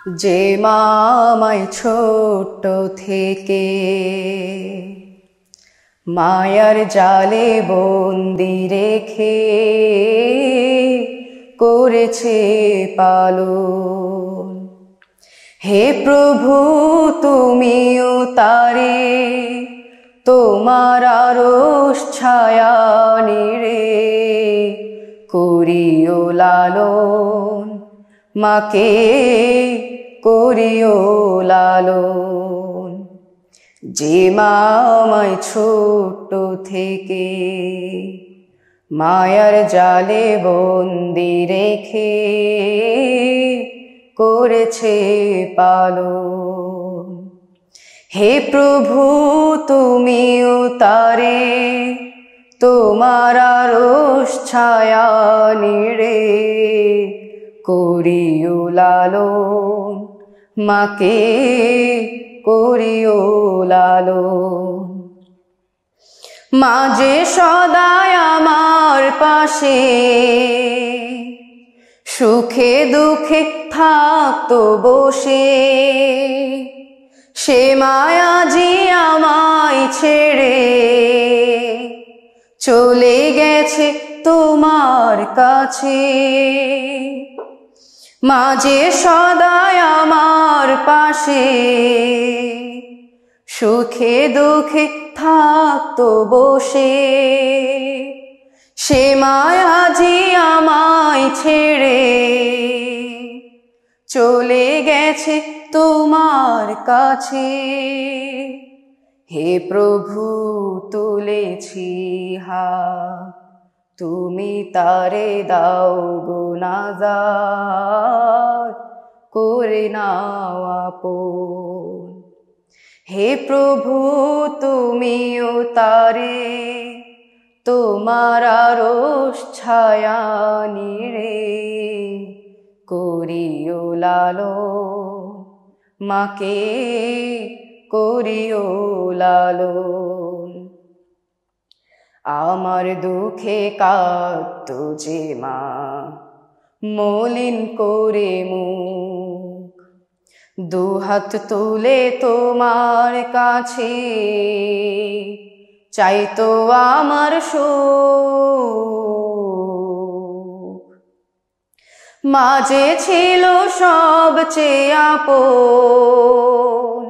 যে মা আমায় ছোট থেকে মায়ার জালে বন্দি রেখে করেছে পালন। হে প্রভু তুমিও তারে তোমার আরশ ছায়া নিড়ে করিও লালন, মাকে করিও লালন। যে মা আমায় ছোট থেকে মায়ার জালে বন্দি রেখে করেছে পালন। হে প্রভু তুমিও তারে তোমার আরশ ছায়া নিড়ে করিও লালন, মাকে করিও লালন। মা যে সদাই আমার পাশে সুখে দুঃখে থাকতো বসে, সে মায়াজি আমায় ছেড়ে চলে গেছে তোমার কাছে। মা যে সদাই আমার পাশে সুখে দুঃখে থাকতো বসে, সে মায়াজি আমায় ছেড়ে চলে গেছে তোমার কাছে। হে প্রভু তুলেছি হাত, তুমি তারে দাও গো নাজাত, করে নাও আপন। হে প্রভু তুমিও তারে তোমার আরশ ছায়া নিড়ে করিও লালন, মাকে করিও লালন। আমার দুঃখে কাঁদতো যে মা মলিন করে মুখ, দুহাত তুলে তোমার কাছে চাইতো আমার সুখ। মা যে ছিল সবচেয়ে আপন,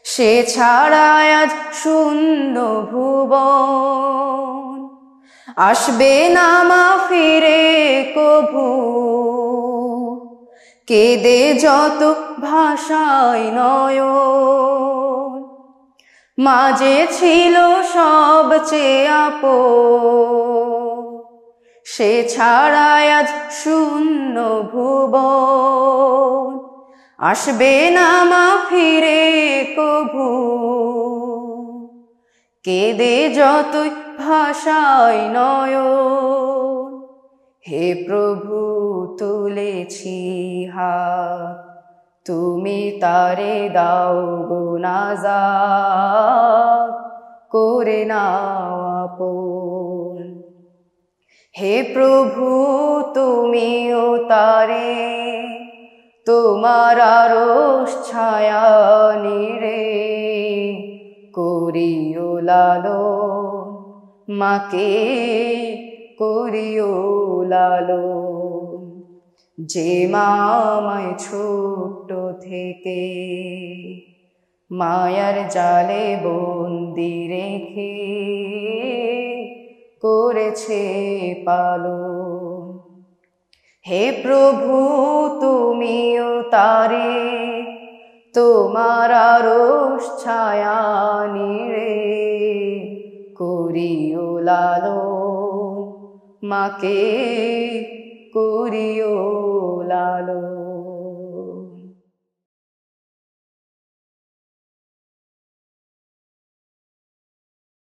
সে ছাড়া আজ শূন্য ভুবন। আসবে না মা ফিরে কভু, কেঁদে যত ভাষায় নয়ন। মা যে ছিল সবচেয়ে আপন, সে ছাড়া আজ শূন্য ভুবন। আসবে না মা ফিরে কভু, কেঁদে যতই ভাষায় নয়ন। হে প্রভু তুলেছি হাত, তুমি তারে দাও গো নাজাত, করে নাও আপন। হে প্রভু তুমিও তারে তোমার আরশ ছায়া নিড়ে করিও লালন, মাকে করিও লালন। যে মা আমায় ছোট থেকে মায়ার জালে বন্দি রেখে করেছে পালন। হে প্রভু তুমিও তারে তোমার আরশ ছায়া নিড়ে করিও লালন, মাকে করিও লালন।